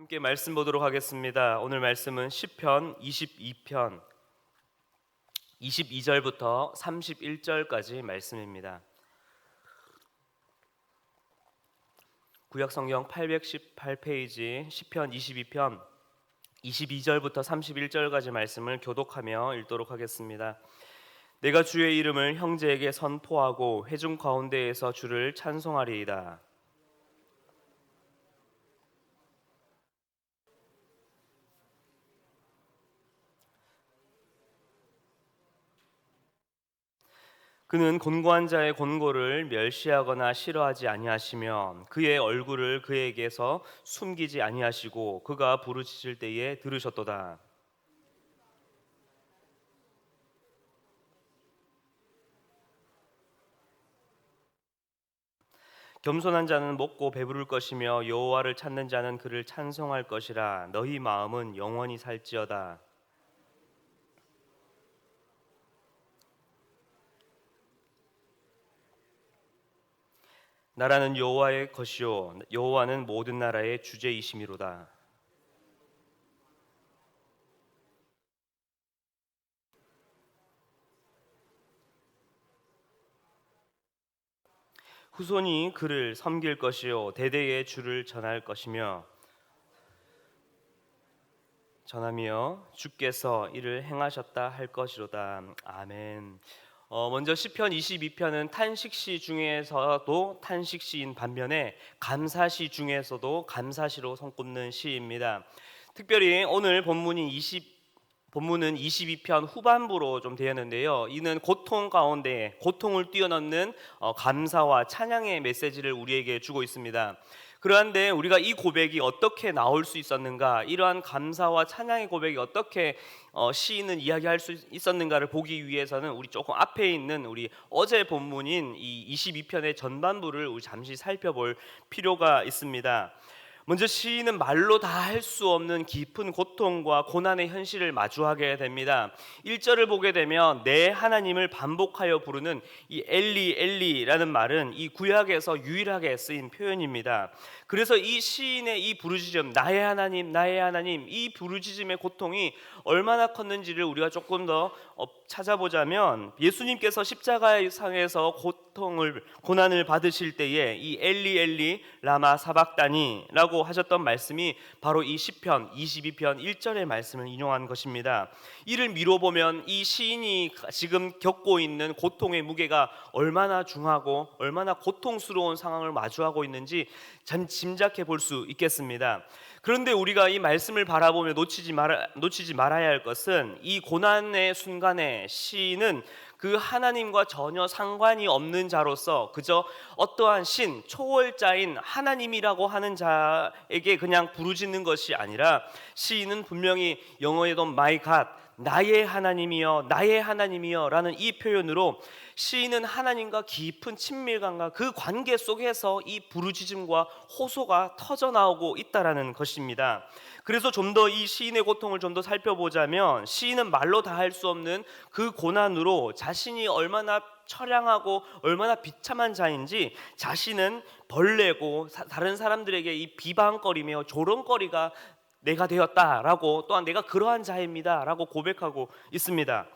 함께 말씀 보도록 하겠습니다. 오늘 말씀은 시편 22편 22절부터 31절까지 말씀입니다. 구약성경 818페이지 시편 22편 22절부터 31절까지 말씀을 교독하며 읽도록 하겠습니다. 내가 주의 이름을 형제에게 선포하고 회중 가운데에서 주를 찬송하리이다. 그는 곤고한 자의 곤고를 멸시하거나 싫어하지 아니하시며 그의 얼굴을 그에게서 숨기지 아니하시고 그가 부르짖을 때에 들으셨도다. 겸손한 자는 먹고 배부를 것이며 여호와를 찾는 자는 그를 찬송할 것이라. 너희 마음은 영원히 살지어다. 나라는 여호와의 것이요 여호와는 모든 나라의 주제이심이로다. 후손이 그를 섬길 것이요 대대의 주를 전하며 주께서 이를 행하셨다 할 것이로다. 아멘. 먼저 시편 22편은 탄식시 중에서도 탄식시인 반면에 감사시 중에서도 감사시로 손꼽는 시입니다. 특별히 오늘 본문은 22편 후반부로 좀 되었는데요. 이는 고통 가운데 고통을 뛰어넘는 감사와 찬양의 메시지를 우리에게 주고 있습니다. 그런데 우리가 이 고백이 어떻게 나올 수 있었는가, 이러한 감사와 찬양의 고백이 어떻게 시인은 이야기할 수 있었는가를 보기 위해서는 우리 조금 앞에 있는 우리 어제 본문인 이 22편의 전반부를 우리 잠시 살펴볼 필요가 있습니다. 먼저 시인은 말로 다 할 수 없는 깊은 고통과 고난의 현실을 마주하게 됩니다. 1절을 보게 되면 내 하나님을 반복하여 부르는 이 엘리 엘리라는 말은 이 구약에서 유일하게 쓰인 표현입니다. 그래서 이 시인의 이 부르짖음, 나의 하나님 나의 하나님, 이 부르짖음의 고통이 얼마나 컸는지를 우리가 조금 더 찾아보자면, 예수님께서 십자가상에서 고난을 받으실 때에 이 엘리 엘리 라마 사박다니라고 하셨던 말씀이 바로 이 시편 22편 1절의 말씀을 인용한 것입니다. 이를 미뤄보면 이 시인이 지금 겪고 있는 고통의 무게가 얼마나 중하고 얼마나 고통스러운 상황을 마주하고 있는지 참 짐작해 볼 수 있겠습니다. 그런데 우리가 이 말씀을 바라보며 놓치지 말아야 할 것은, 이 고난의 순간에 시인은 그 하나님과 전혀 상관이 없는 자로서 그저 어떠한 신, 초월자인 하나님이라고 하는 자에게 그냥 부르짖는 것이 아니라, 시인은 분명히 영어에도 My God, 나의 하나님이여 나의 하나님이여 라는 이 표현으로 시인은 하나님과 깊은 친밀감과 그 관계 속에서 이 부르짖음과 호소가 터져나오고 있다라는 것입니다. 그래서 좀 더 이 시인의 고통을 좀 더 살펴보자면, 시인은 말로 다 할 수 없는 그 고난으로 자신이 얼마나 처량하고 얼마나 비참한 자인지, 자신은 벌레고 다른 사람들에게 이 비방거리며 조롱거리가 내가 되었다라고, 또한 내가 그러한 자입니다 라고 고백하고 있습니다.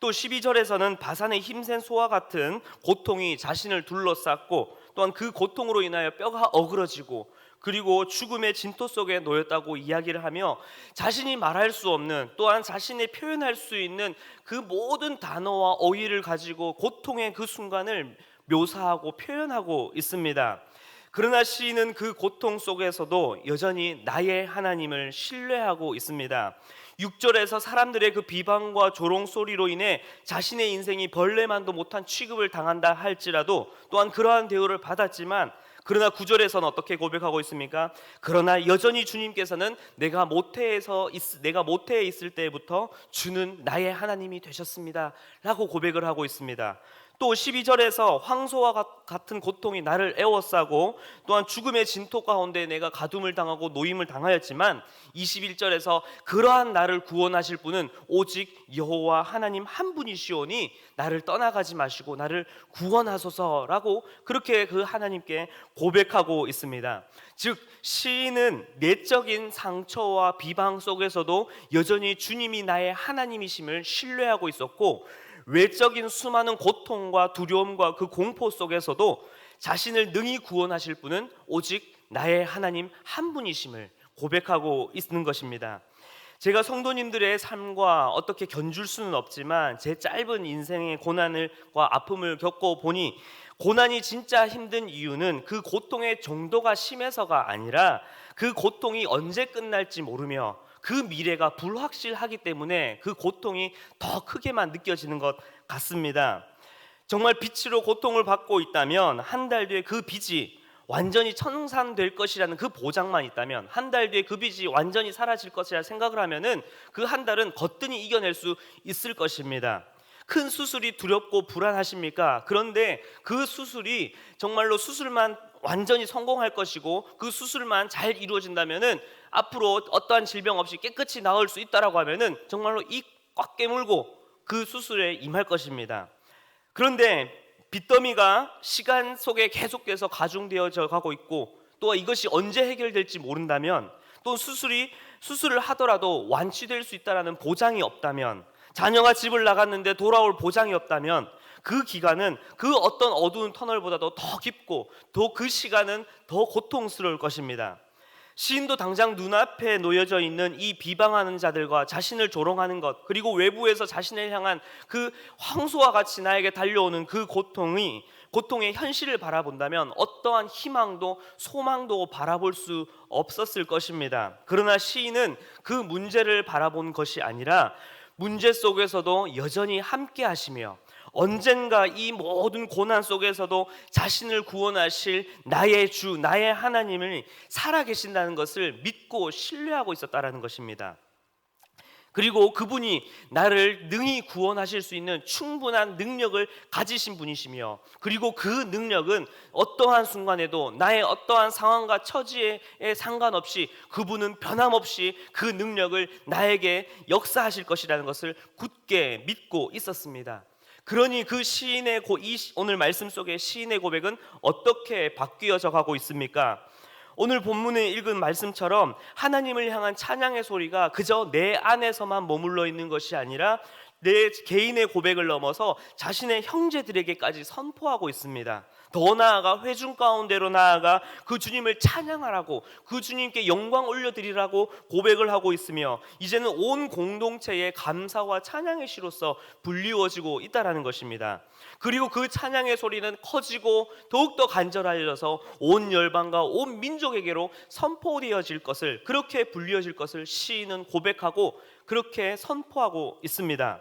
또 12절에서는 바산의 힘센 소와 같은 고통이 자신을 둘러쌌고, 또한 그 고통으로 인하여 뼈가 어그러지고 그리고 죽음의 진토 속에 놓였다고 이야기를 하며, 자신이 말할 수 없는, 또한 자신이 표현할 수 있는 그 모든 단어와 어휘를 가지고 고통의 그 순간을 묘사하고 표현하고 있습니다. 그러나 시인은 그 고통 속에서도 여전히 나의 하나님을 신뢰하고 있습니다. 6절에서 사람들의 그 비방과 조롱 소리로 인해 자신의 인생이 벌레만도 못한 취급을 당한다 할지라도 또한 그러한 대우를 받았지만, 그러나 9절에서는 어떻게 고백하고 있습니까? 그러나 여전히 주님께서는 내가 모태에 있을 때부터 주는 나의 하나님이 되셨습니다 라고 고백을 하고 있습니다. 또 12절에서 황소와 같은 고통이 나를 애워싸고 또한 죽음의 진토 가운데 내가 가둠을 당하고 노임을 당하였지만 21절에서 그러한 나를 구원하실 분은 오직 여호와 하나님 한 분이시오니 나를 떠나가지 마시고 나를 구원하소서라고 그렇게 그 하나님께 고백하고 있습니다. 즉 시인은 내적인 상처와 비방 속에서도 여전히 주님이 나의 하나님이심을 신뢰하고 있었고, 외적인 수많은 고통과 두려움과 그 공포 속에서도 자신을 능히 구원하실 분은 오직 나의 하나님 한 분이심을 고백하고 있는 것입니다. 제가 성도님들의 삶과 어떻게 견줄 수는 없지만 제 짧은 인생의 고난과 아픔을 겪고 보니 고난이 진짜 힘든 이유는 그 고통의 정도가 심해서가 아니라 그 고통이 언제 끝날지 모르며 그 미래가 불확실하기 때문에 그 고통이 더 크게만 느껴지는 것 같습니다. 정말 빛으로 고통을 받고 있다면 한 달 뒤에 그 빚이 완전히 청산될 것이라는 그 보장만 있다면, 한 달 뒤에 그 빚이 완전히 사라질 것이라 생각을 하면은 그 한 달은 거뜬히 이겨낼 수 있을 것입니다. 큰 수술이 두렵고 불안하십니까? 그런데 그 수술이 정말로 수술만 완전히 성공할 것이고 그 수술만 잘 이루어진다면은 앞으로 어떠한 질병 없이 깨끗이 나을 수 있다라고 하면은 정말로 입 꽉 깨물고 그 수술에 임할 것입니다. 그런데 빚더미가 시간 속에 계속해서 가중되어져 가고 있고 또 이것이 언제 해결될지 모른다면, 또 수술을 하더라도 완치될 수 있다라는 보장이 없다면, 자녀가 집을 나갔는데 돌아올 보장이 없다면 그 기간은 그 어떤 어두운 터널보다도 더 깊고 더 그 시간은 더 고통스러울 것입니다. 시인도 당장 눈앞에 놓여져 있는 이 비방하는 자들과 자신을 조롱하는 것, 그리고 외부에서 자신을 향한 그 황소와 같이 나에게 달려오는 그 고통의 현실을 바라본다면 어떠한 희망도 소망도 바라볼 수 없었을 것입니다. 그러나 시인은 그 문제를 바라본 것이 아니라 문제 속에서도 여전히 함께 하시며 언젠가 이 모든 고난 속에서도 자신을 구원하실 나의 주, 나의 하나님을 살아계신다는 것을 믿고 신뢰하고 있었다는 것입니다. 그리고 그분이 나를 능히 구원하실 수 있는 충분한 능력을 가지신 분이시며, 그리고 그 능력은 어떠한 순간에도 나의 어떠한 상황과 처지에 상관없이 그분은 변함없이 그 능력을 나에게 역사하실 것이라는 것을 굳게 믿고 있었습니다. 그러니 그 시인의 오늘 말씀 속의 시인의 고백은 어떻게 바뀌어져 가고 있습니까? 오늘 본문에 읽은 말씀처럼 하나님을 향한 찬양의 소리가 그저 내 안에서만 머물러 있는 것이 아니라 내 개인의 고백을 넘어서 자신의 형제들에게까지 선포하고 있습니다. 더 나아가 회중 가운데로 나아가 그 주님을 찬양하라고, 그 주님께 영광 올려드리라고 고백을 하고 있으며, 이제는 온 공동체의 감사와 찬양의 시로서 불리워지고 있다는 것입니다. 그리고 그 찬양의 소리는 커지고 더욱더 간절해져서 온 열방과 온 민족에게로 선포되어질 것을, 그렇게 불리어질 것을 시인은 고백하고 그렇게 선포하고 있습니다.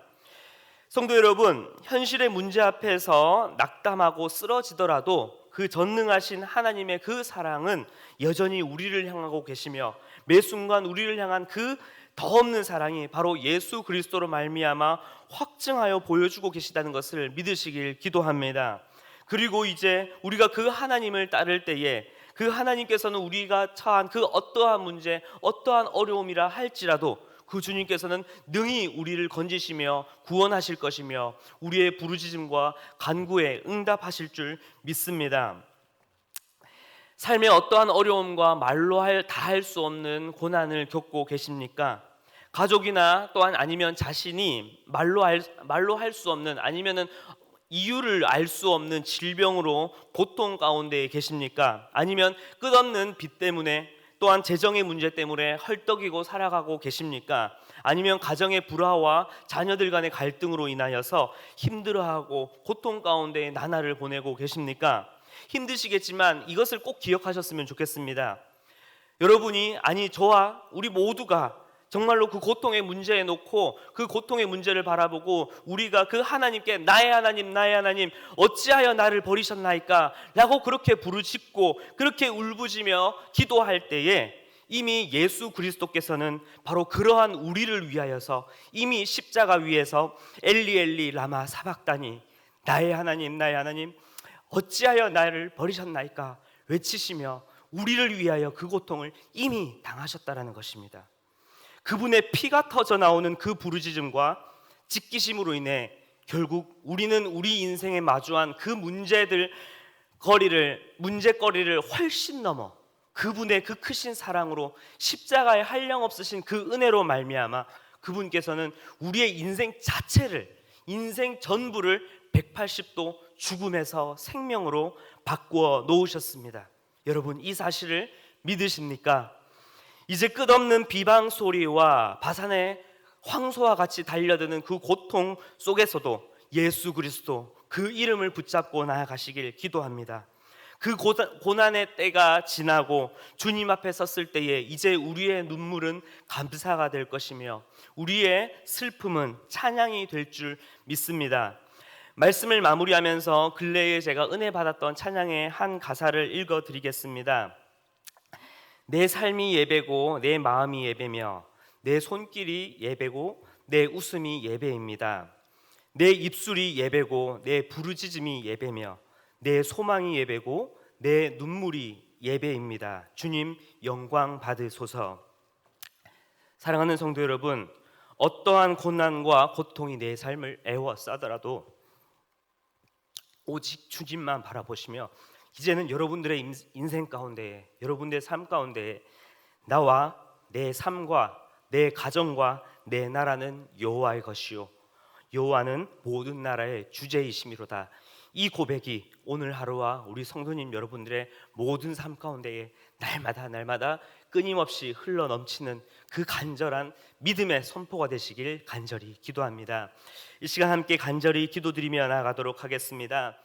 성도 여러분, 현실의 문제 앞에서 낙담하고 쓰러지더라도 그 전능하신 하나님의 그 사랑은 여전히 우리를 향하고 계시며, 매 순간 우리를 향한 그 더없는 사랑이 바로 예수 그리스도로 말미암아 확증하여 보여주고 계시다는 것을 믿으시길 기도합니다. 그리고 이제 우리가 그 하나님을 따를 때에 그 하나님께서는 우리가 처한 그 어떠한 문제, 어떠한 어려움이라 할지라도 그 주님께서는 능히 우리를 건지시며 구원하실 것이며 우리의 부르짖음과 간구에 응답하실 줄 믿습니다. 삶의 어떠한 어려움과 말로 다 할 수 없는 고난을 겪고 계십니까? 가족이나 또한 아니면 자신이 말로 할 수 없는, 아니면은 이유를 알 수 없는 질병으로 고통 가운데 계십니까? 아니면 끝없는 빚 때문에, 또한 재정의 문제 때문에 헐떡이고 살아가고 계십니까? 아니면 가정의 불화와 자녀들 간의 갈등으로 인하여서 힘들어하고 고통 가운데 나날을 보내고 계십니까? 힘드시겠지만 이것을 꼭 기억하셨으면 좋겠습니다. 여러분이, 아니 저와 우리 모두가 정말로 그 고통의 문제에 놓고 그 고통의 문제를 바라보고 우리가 그 하나님께 나의 하나님 나의 하나님 어찌하여 나를 버리셨나이까 라고 그렇게 부르짖고 그렇게 울부짖으며 기도할 때에 이미 예수 그리스도께서는 바로 그러한 우리를 위하여서 이미 십자가 위에서 엘리 엘리 라마 사박다니, 나의 하나님, 나의 하나님, 어찌하여 나를 버리셨나이까 외치시며 우리를 위하여 그 고통을 이미 당하셨다라는 것입니다. 그분의 피가 터져 나오는 그 부르짖음과 짓기심으로 인해 결국 우리는 우리 인생에 마주한 그 문제거리를 훨씬 넘어 그분의 그 크신 사랑으로 십자가에 한량없으신 그 은혜로 말미암아 그분께서는 우리의 인생 자체를, 인생 전부를 180도 죽음에서 생명으로 바꾸어 놓으셨습니다. 여러분, 이 사실을 믿으십니까? 이제 끝없는 비방 소리와 바산의 황소와 같이 달려드는 그 고통 속에서도 예수 그리스도 그 이름을 붙잡고 나아가시길 기도합니다. 그 고난의 때가 지나고 주님 앞에 섰을 때에 이제 우리의 눈물은 감사가 될 것이며 우리의 슬픔은 찬양이 될 줄 믿습니다. 말씀을 마무리하면서 근래에 제가 은혜 받았던 찬양의 한 가사를 읽어드리겠습니다. 내 삶이 예배고 내 마음이 예배며 내 손길이 예배고 내 웃음이 예배입니다. 내 입술이 예배고 내 부르짖음이 예배며 내 소망이 예배고 내 눈물이 예배입니다. 주님 영광 받으소서. 사랑하는 성도 여러분, 어떠한 고난과 고통이 내 삶을 애워싸더라도 오직 주님만 바라보시며 이제는 여러분들의 인생 가운데, 여러분들의 삶 가운데 나와 내 삶과 내 가정과 내 나라는 여호와의 것이요 여호와는 모든 나라의 주제이심이로다. 이 고백이 오늘 하루와 우리 성도님 여러분들의 모든 삶 가운데에 날마다 끊임없이 흘러넘치는 그 간절한 믿음의 선포가 되시길 간절히 기도합니다. 이 시간 함께 간절히 기도드리며 나아가도록 하겠습니다.